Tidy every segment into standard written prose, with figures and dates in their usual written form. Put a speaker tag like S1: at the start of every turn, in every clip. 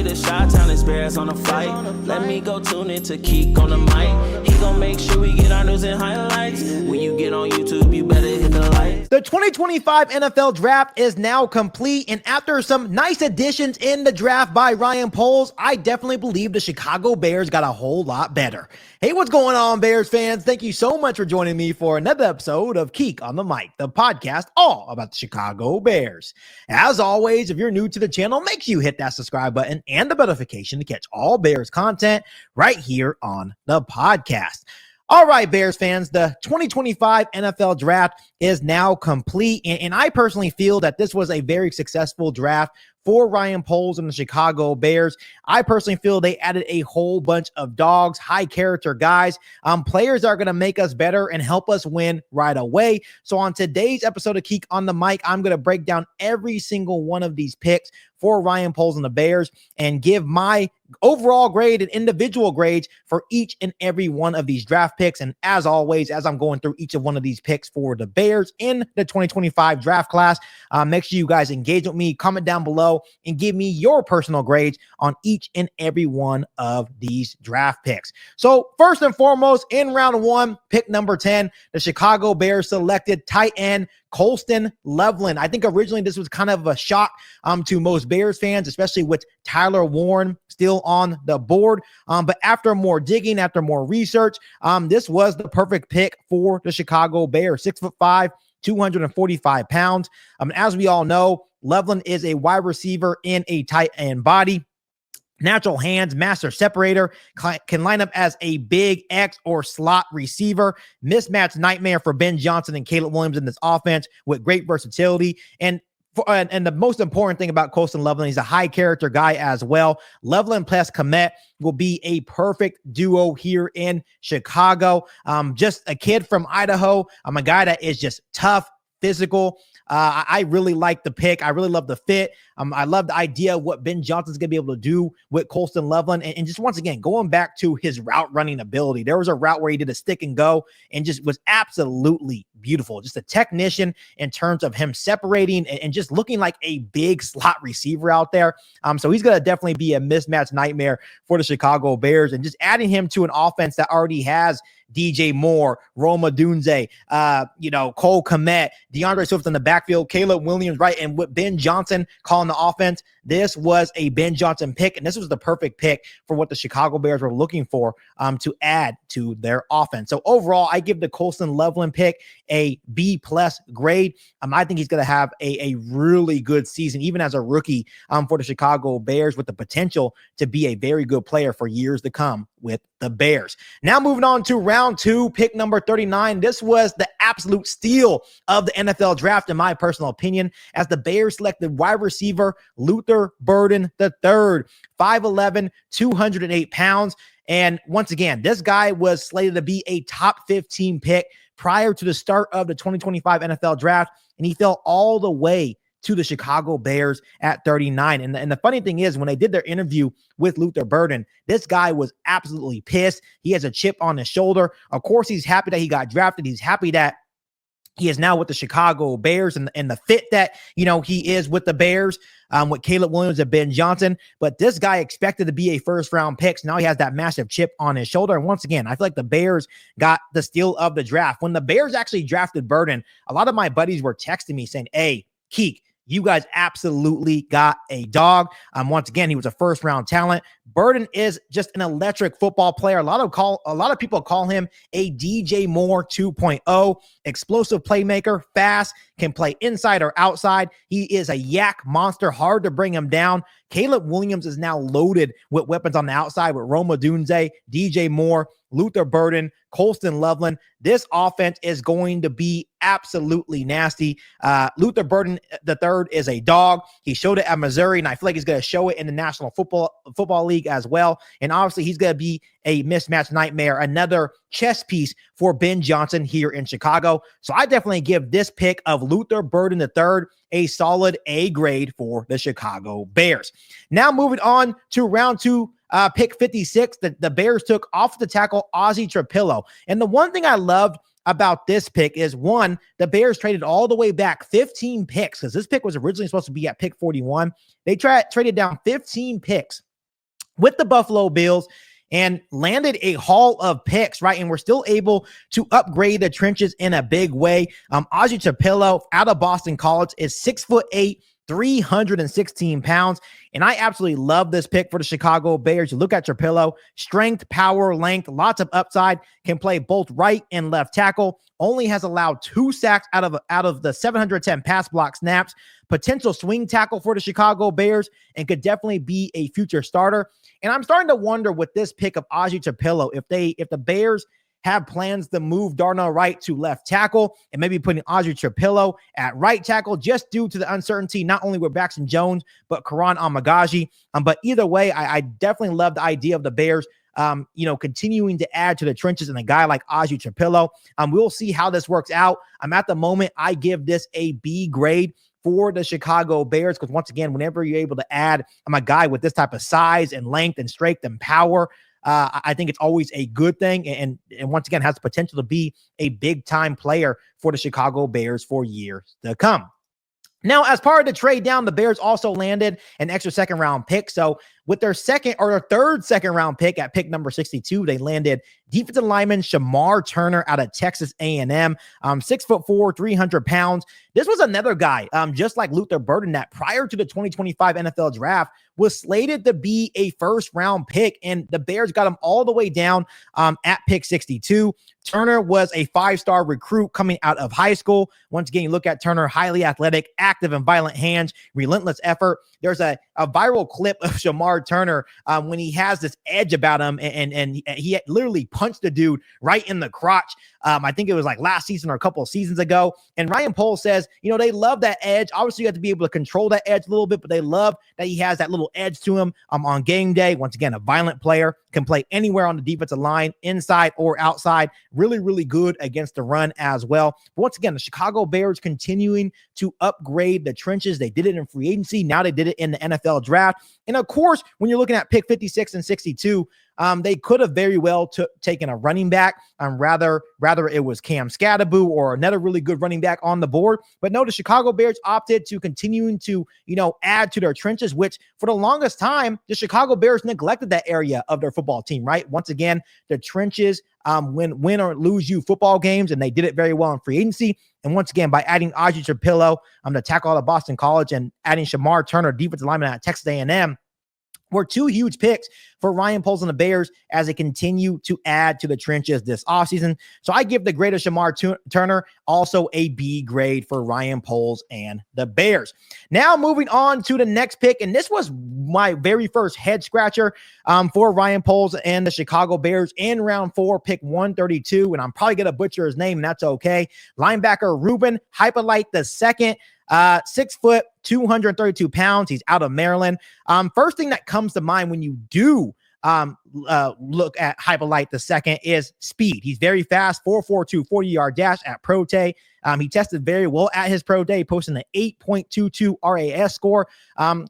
S1: the Chi-Town experience on the flight. Let me go tune in to Keek on the mic. He gon' make sure we get our news and highlights. When you get on YouTube, you better hit the like.
S2: The 2025 NFL Draft is now complete, and after some nice additions in the draft by Ryan Poles, I definitely believe the Chicago Bears got a whole lot better. Hey, what's going on, Bears fans? Thank you so much for joining me for another episode of Keek on the Mic, the podcast all about the Chicago Bears. As always, if you're new to the channel, make sure you hit that subscribe button and the notification to catch all Bears content right here on the podcast. All right, Bears fans, the 2025 NFL Draft is now complete, and I personally feel that this was a very successful draft for Ryan Poles and the Chicago Bears. I personally feel they added a whole bunch of dogs, high character guys, players that are going to make us better and help us win right away. So on today's episode of Keek on the Mic, I'm going to break down every single one of these picks for Ryan Poles and the Bears and give my overall grade and individual grades for each and every one of these draft picks. And as always, as I'm going through each of one of these picks for the Bears in the 2025 draft class, make sure you guys engage with me, comment down below, and give me your personal grades on each and every one of these draft picks. So first and foremost, in round one, pick number 10, the Chicago Bears selected tight end Colston Loveland. I think originally this was kind of a shock to most Bears fans, especially with Tyler Warren still on the board. But after more digging, after more research, this was the perfect pick for the Chicago Bears. 6'5", 245 pounds. As we all know, Loveland is a wide receiver in a tight end body. Natural hands, master separator, can line up as a big X or slot receiver. Mismatch nightmare for Ben Johnson and Caleb Williams in this offense with great versatility. And the most important thing about Colston Loveland, he's a high character guy as well. Loveland plus Komet will be a perfect duo here in Chicago. Just a kid from Idaho. I'm a guy that is just tough, physical. I really like the pick. I really love the fit. I love the idea of what Ben Johnson's going to be able to do with Colston Loveland. And just once again, going back to his route running ability, there was a route where he did a stick and go and just was absolutely beautiful. Just a technician in terms of him separating and just looking like a big slot receiver out there. So he's going to definitely be a mismatch nightmare for the Chicago Bears, and just adding him to an offense that already has DJ Moore, Roma Dunze, Cole Komet, DeAndre Swift in the backfield, Caleb Williams, right? And with Ben Johnson calling the offense, this was a Ben Johnson pick, and this was the perfect pick for what the Chicago Bears were looking for to add to their offense. So overall, I give the Colston Loveland pick a B+ grade. I think he's going to have a really good season, even as a rookie for the Chicago Bears, with the potential to be a very good player for years to come with the Bears. Now moving on to round two, pick number 39. This was the absolute steal of the NFL draft, in my personal opinion, as the Bears selected wide receiver Luther Burden III, 5'11", 208 pounds. And once again, this guy was slated to be a top 15 pick prior to the start of the 2025 NFL draft, and he fell all the way to the Chicago Bears at 39. And the funny thing is, when they did their interview with Luther Burden, this guy was absolutely pissed. He has a chip on his shoulder. Of course, he's happy that he got drafted. He's happy that he is now with the Chicago Bears and the fit that, he is with the Bears, with Caleb Williams and Ben Johnson. But this guy expected to be a first-round pick. So now he has that massive chip on his shoulder. And once again, I feel like the Bears got the steal of the draft. When the Bears actually drafted Burden, a lot of my buddies were texting me saying, "Hey, Keek, you guys absolutely got a dog." Once again, he was a first-round talent. Burden is just an electric football player. A lot of people call him a DJ Moore 2.0, explosive playmaker, fast, can play inside or outside. He is a yak monster, hard to bring him down. Caleb Williams is now loaded with weapons on the outside with Roma Dunze, DJ Moore, Luther Burden, Colston Loveland. This offense is going to be absolutely nasty. Luther Burden III is a dog. He showed it at Missouri, and I feel like he's going to show it in the National Football League as well. And obviously, he's going to be a mismatch nightmare, another chess piece for Ben Johnson here in Chicago. So I definitely give this pick of Luther Burden III a solid A grade for the Chicago Bears. Now moving on to round two, pick 56, the Bears took off the tackle Ozzy Trapilo. And the one thing I loved about this pick is, one, the Bears traded all the way back 15 picks, because this pick was originally supposed to be at pick 41. They traded down 15 picks with the Buffalo Bills and landed a haul of picks, right? And we're still able to upgrade the trenches in a big way. Ozzy Trapilo out of Boston College is 6'8", 316 pounds. And I absolutely love this pick for the Chicago Bears. You look at Trapilo, strength, power, length, lots of upside, can play both right and left tackle, only has allowed 2 sacks out of the 710 pass block snaps, potential swing tackle for the Chicago Bears, and could definitely be a future starter. And I'm starting to wonder with this pick of Ozzy Trapilo, if the Bears have plans to move Darnell Wright to left tackle and maybe putting Ozzy Trapilo at right tackle, just due to the uncertainty, not only with Braxton Jones, but Karan Amagaji. But either way, I definitely love the idea of the Bears continuing to add to the trenches and a guy like Ozzy Trapilo. We'll see how this works out. At the moment, I give this a B grade for the Chicago Bears, because once again, whenever you're able to add a guy with this type of size and length and strength and power, I think it's always a good thing. And once again, has the potential to be a big time player for the Chicago Bears for years to come. Now, as part of the trade down, the Bears also landed an extra second round pick. So with their third second round pick at pick number 62, they landed defensive lineman Shemar Turner out of Texas A&M, 6'4", 300 pounds. This was another guy, just like Luther Burden, that prior to the 2025 NFL draft was slated to be a first round pick, and the Bears got him all the way down at pick 62. Turner was a 5-star recruit coming out of high school. Once again, you look at Turner, highly athletic, active and violent hands, relentless effort. There's a viral clip of Shemar Turner when he has this edge about him, and he literally punched the dude right in the crotch. I think it was like last season or a couple of seasons ago. And Ryan Poles says, they love that edge. Obviously, you have to be able to control that edge a little bit, but they love that he has that little edge to him on game day. Once again, a violent player, can play anywhere on the defensive line, inside or outside. Really, really good against the run as well. But once again, the Chicago Bears continuing to upgrade the trenches. They did it in free agency. Now they did it in the NFL draft. And of course, when you're looking at pick 56 and 62, they could have very well taken a running back. Rather it was Cam Scatterboo or another really good running back on the board. But no, the Chicago Bears opted to continuing to, add to their trenches, which for the longest time, the Chicago Bears neglected that area of their football team, right? Once again, the trenches win or lose you football games, and they did it very well in free agency. And once again, by adding Ozzy Trapilo, the tackle out of Boston College, and adding Shemar Turner, defensive lineman at Texas A&M, were 2 huge picks for Ryan Poles and the Bears as they continue to add to the trenches this offseason. So I give the grade of Shemar Turner also a B grade for Ryan Poles and the Bears. Now moving on to the next pick, and this was my very first head scratcher for Ryan Poles and the Chicago Bears in round 4, pick 132, and I'm probably going to butcher his name, and that's okay. Linebacker Ruben Hyppolite II, 6 foot, 232 pounds. He's out of Maryland. First thing that comes to mind when you do look at Hyppolite II is speed. He's very fast, 4.42 40-yard dash at Pro Day. He tested very well at his Pro Day, posting an 8.22 RAS score.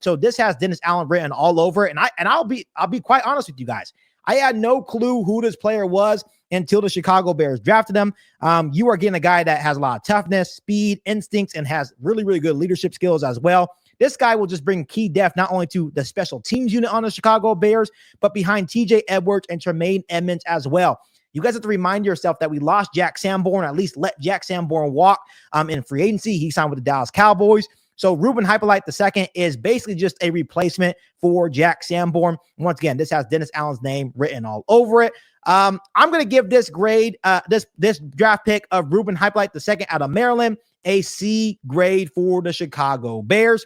S2: So this has Dennis Allen written all over it. And I'll be quite honest with you guys. I had no clue who this player was until the Chicago Bears drafted him. You are getting a guy that has a lot of toughness, speed, instincts, and has really, really good leadership skills as well. This guy will just bring key depth not only to the special teams unit on the Chicago Bears, but behind TJ Edwards and Tremaine Edmonds as well. You guys have to remind yourself that we lost Jack Sanborn, at least let Jack Sanborn walk in free agency. He signed with the Dallas Cowboys. So Ruben Hyppolite II is basically just a replacement for Jack Sanborn. Once again, this has Dennis Allen's name written all over it. I'm going to give this grade, this draft pick of Ruben Hyppolite II out of Maryland, a C grade for the Chicago Bears.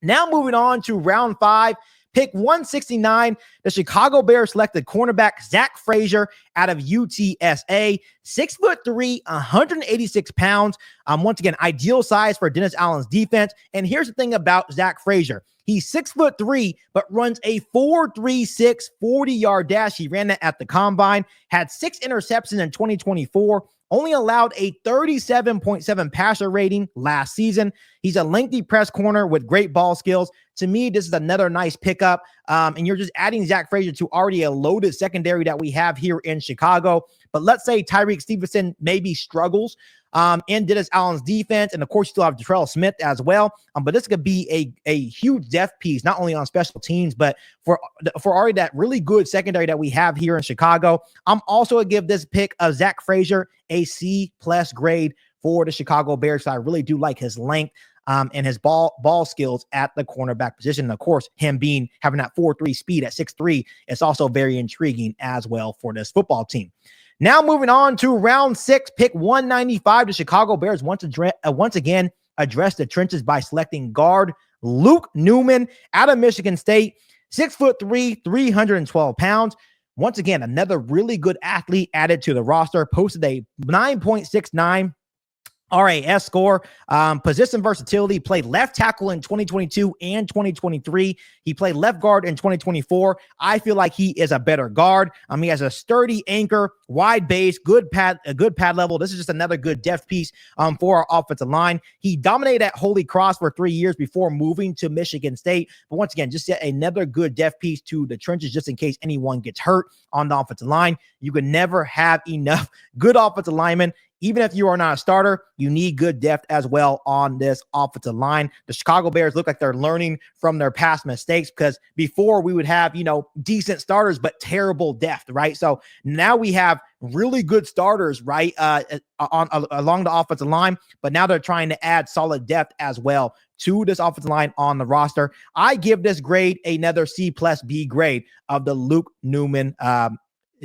S2: Now moving on to round 5, pick 169, the Chicago Bears selected cornerback Zach Frazier out of UTSA, 6'3", 186 pounds. Once again, ideal size for Dennis Allen's defense. And here's the thing about Zach Frazier. He's 6'3", but runs a 4.36 40-yard dash. He ran that at the combine, had 6 interceptions in 2024, only allowed a 37.7 passer rating last season. He's a lengthy press corner with great ball skills. To me, this is another nice pickup. And you're just adding Zach Frazier to already a loaded secondary that we have here in Chicago. But let's say Tyreek Stevenson maybe struggles in Dennis Allen's defense. And of course, you still have Detrell Smith as well. But this could be a huge depth piece, not only on special teams, but for already that really good secondary that we have here in Chicago. I'm also going to give this pick of Zach Frazier a C+ grade for the Chicago Bears. So I really do like his length and his ball skills at the cornerback position. And of course, him having that 4.3 speed at 6'3", it's also very intriguing as well for this football team. Now moving on to round 6, pick 195. The Chicago Bears once again address the trenches by selecting guard Luke Newman out of Michigan State, 6'3", 312 pounds. Once again, another really good athlete added to the roster, posted a 9.69 RAS score, position versatility, played left tackle in 2022 and 2023. He played left guard in 2024. I feel like he is a better guard. He has a sturdy anchor, wide base, a good pad level. This is just another good depth piece for our offensive line. He dominated at Holy Cross for 3 years before moving to Michigan State. But once again, just yet another good depth piece to the trenches, just in case anyone gets hurt on the offensive line. You can never have enough good offensive linemen. Even if you are not a starter, you need good depth as well on this offensive line. The Chicago Bears look like they're learning from their past mistakes, because before we would have, decent starters, but terrible depth, right? So now we have really good starters, right, along the offensive line, but now they're trying to add solid depth as well to this offensive line on the roster. I give this grade another C+B grade of the Luke Newman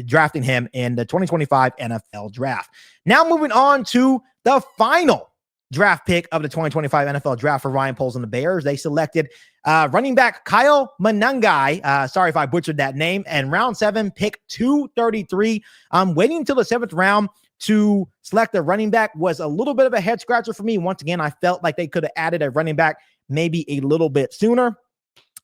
S2: drafting him in the 2025 NFL draft. Now moving on to the final draft pick of the 2025 NFL draft for Ryan Poles and the Bears. They selected running back Kyle Monangai. Sorry if I butchered that name. And round 7, pick 233. Waiting until the 7th round to select a running back was a little bit of a head scratcher for me. Once again, I felt like they could have added a running back maybe a little bit sooner.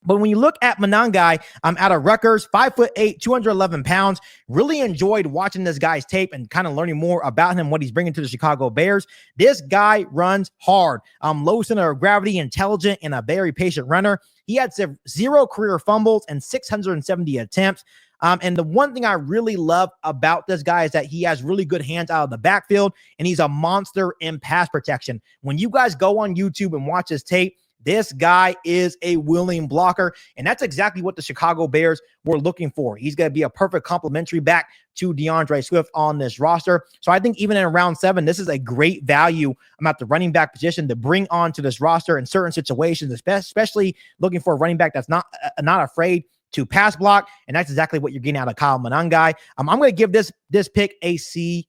S2: But when you look at Monangai, out of Rutgers, 5'8", 211 pounds, really enjoyed watching this guy's tape and kind of learning more about him, what he's bringing to the Chicago Bears. This guy runs hard, low center of gravity, intelligent, and a very patient runner. He had 0 career fumbles and 670 attempts. And the one thing I really love about this guy is that he has really good hands out of the backfield, and he's a monster in pass protection. When you guys go on YouTube and watch his tape, this guy is a willing blocker, and that's exactly what the Chicago Bears were looking for. He's going to be a perfect complementary back to DeAndre Swift on this roster. So I think even in round 7, this is a great value at the running back position to bring onto this roster in certain situations, especially looking for a running back that's not afraid to pass block, and that's exactly what you're getting out of Kyle Monangai. I'm going to give this pick a C+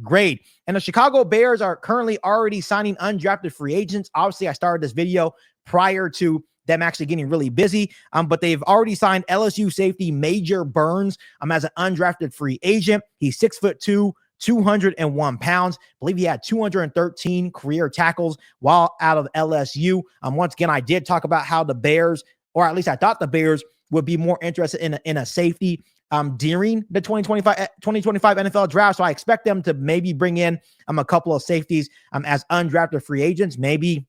S2: grade. And the Chicago Bears are currently already signing undrafted free agents. Obviously, I started this video prior to them actually getting really busy, but they've already signed LSU safety Major Burns as an undrafted free agent. He's 6'2", 201 pounds. I believe he had 213 career tackles while out of LSU. Once again, I did talk about how the Bears, or at least I thought the Bears, would be more interested in a safety during the 2025 NFL draft. So I expect them to maybe bring in a couple of safeties as undrafted free agents. Maybe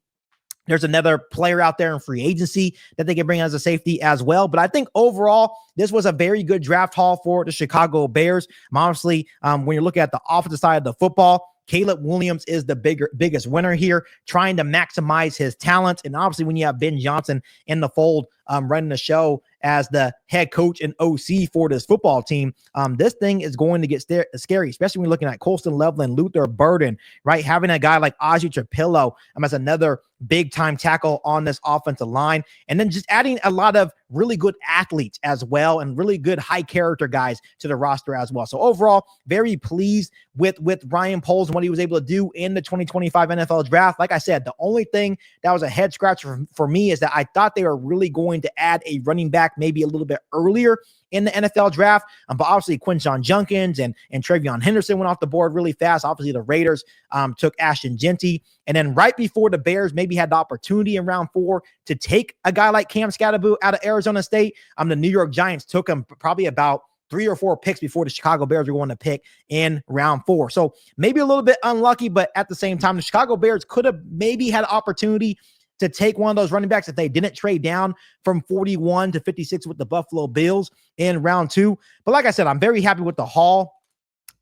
S2: there's another player out there in free agency that they can bring as a safety as well. But I think overall, this was a very good draft haul for the Chicago Bears. Obviously, when you're looking at the offensive side of the football, Caleb Williams is the biggest winner here, trying to maximize his talents. And obviously, when you have Ben Johnson in the fold, running the show as the head coach and OC for this football team, this thing is going to get scary, especially when you're looking at Colston, Loveland, Luther Burden, right? Having a guy like Ozzy Trapilo as another big-time tackle on this offensive line, and then just adding a lot of really good athletes as well and really good high-character guys to the roster as well. So overall, very pleased with Ryan Poles and what he was able to do in the 2025 NFL Draft. Like I said, the only thing that was a head-scratcher for me is that I thought they were really going to add a running back maybe a little bit earlier in the NFL draft. But obviously Quinshon Judkins and Travion Henderson went off the board really fast. Obviously the Raiders took Ashton Jeanty. And then right before the Bears maybe had the opportunity in round 4 to take a guy like Cam Scatterbo out of Arizona State, the New York Giants took him probably about 3 or 4 picks before the Chicago Bears were going to pick in round 4. So maybe a little bit unlucky, but at the same time, the Chicago Bears could have maybe had an opportunity to take one of those running backs if they didn't trade down from 41 to 56 with the Buffalo Bills in round 2. But like I said, I'm very happy with the haul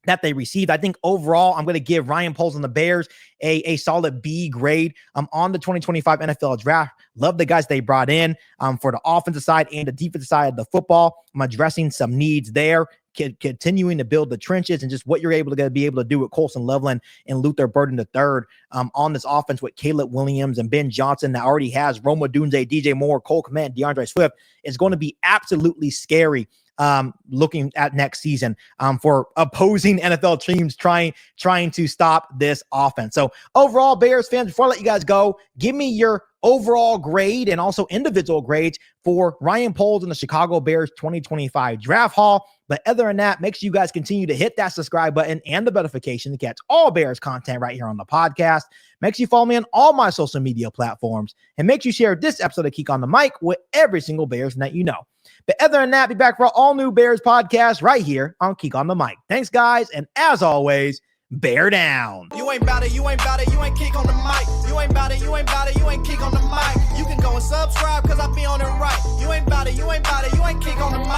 S2: that they received. I think overall, I'm going to give Ryan Poles and the Bears a solid B grade on the 2025 NFL draft. Love the guys they brought in for the offensive side and the defensive side of the football. I'm addressing some needs there, continuing to build the trenches, and just what you're able to be able to do with Colston, Loveland, and Luther Burden III on this offense with Caleb Williams and Ben Johnson that already has Roma Dunze, DJ Moore, Cole Kmet, DeAndre Swift. Is going to be absolutely scary looking at next season for opposing NFL teams trying to stop this offense. So overall, Bears fans, before I let you guys go, give me your overall grade and also individual grades for Ryan Poles and the Chicago Bears 2025 draft haul. But other than that, make sure you guys continue to hit that subscribe button and the notification to catch all Bears content right here on the podcast. Make sure you follow me on all my social media platforms, and make sure you share this episode of Keek on the Mic with every single Bears that you know. But other than that, be back for our all new Bears podcast right here on Keek on the Mic. Thanks, guys, and as always, bear down.
S3: You ain't bout it, you ain't bout it, you ain't Keek on the mic. You ain't bout it, you ain't bout it, you ain't Keek on the mic. You can go and subscribe, cause I be on it right. You ain't bout it, you ain't bout it, you ain't Keek on the mic.